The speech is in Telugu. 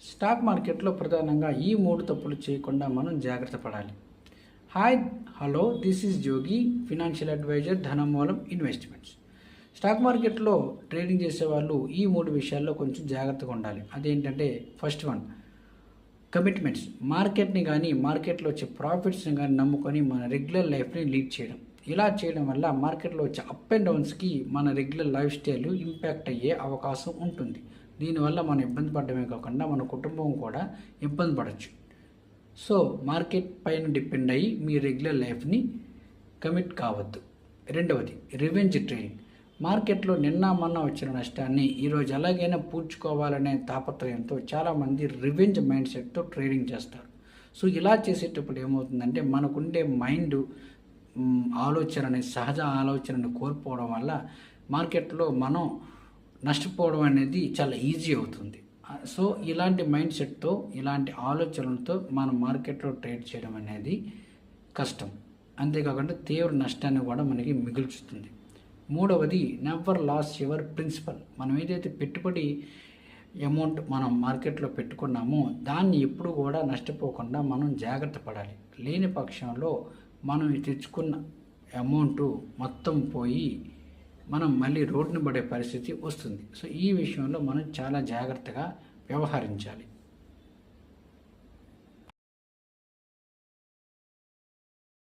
స్టాక్ మార్కెట్లో ప్రధానంగా ఈ 3 తప్పులు చేయకుండా మనం జాగ్రత్త పడాలి. Hi hello this is Jogi, financial adviser, Dhanamoolam investments. Stock మార్కెట్లో ట్రేడింగ్ చేసేవాళ్ళు ఈ 3 విషయాల్లో కొంచెం జాగ్రత్తగా ఉండాలి. అదేంటంటే ఫస్ట్ వన్, కమిట్మెంట్స్. మార్కెట్ని కానీ మార్కెట్లో వచ్చే ప్రాఫిట్స్ని కానీ నమ్ముకొని మన రెగ్యులర్ లైఫ్ని లీడ్ చేయడం. ఇలా చేయడం వల్ల మార్కెట్లో వచ్చే అప్ అండ్ డౌన్స్కి మన రెగ్యులర్ లైఫ్ స్టైల్ ఇంపాక్ట్ అయ్యే అవకాశం ఉంటుంది. దీనివల్ల మనం ఇబ్బంది పడడమే కాకుండా మన కుటుంబం కూడా ఇబ్బంది పడవచ్చు. సో మార్కెట్ పైన డిపెండ్ అయ్యి మీ రెగ్యులర్ లైఫ్ని కమిట్ కావద్దు. రెండవది, రివెంజ్ ట్రేడింగ్. మార్కెట్లో నిన్న మొన్న వచ్చిన నష్టాన్ని ఈరోజు ఎలాగైనా పూడ్చుకోవాలనే తాపత్రయంతో చాలామంది రివెంజ్ మైండ్ సెట్తో ట్రేడింగ్ చేస్తారు. సో ఇలా చేసేటప్పుడు ఏమవుతుందంటే మనకుండే మైండ్ ఆలోచన అనేది, సహజ ఆలోచనను కోల్పోవడం వల్ల మార్కెట్లో మనం నష్టపోవడం అనేది చాలా ఈజీ అవుతుంది. సో ఇలాంటి మైండ్ సెట్తో, ఇలాంటి ఆలోచనలతో మనం మార్కెట్లో ట్రేడ్ చేయడం అనేది కష్టం. అంతేకాకుండా తీవ్ర నష్టాన్ని కూడా మనకి మిగుల్చుతుంది. మూడవది, నెవర్ లాస్ యువర్ ప్రిన్సిపల్. మనం ఏదైతే పెట్టుబడి అమౌంట్ మనం మార్కెట్లో పెట్టుకున్నామో దాన్ని ఎప్పుడు కూడా నష్టపోకుండా మనం జాగ్రత్త పడాలి. లేని పక్షంలో మనం తెచ్చుకున్న అమౌంట్ మొత్తం పోయి మనం మళ్ళీ రోడ్డును పడే పరిస్థితి వస్తుంది. సో ఈ విషయంలో మనం చాలా జాగ్రత్తగా వ్యవహరించాలి.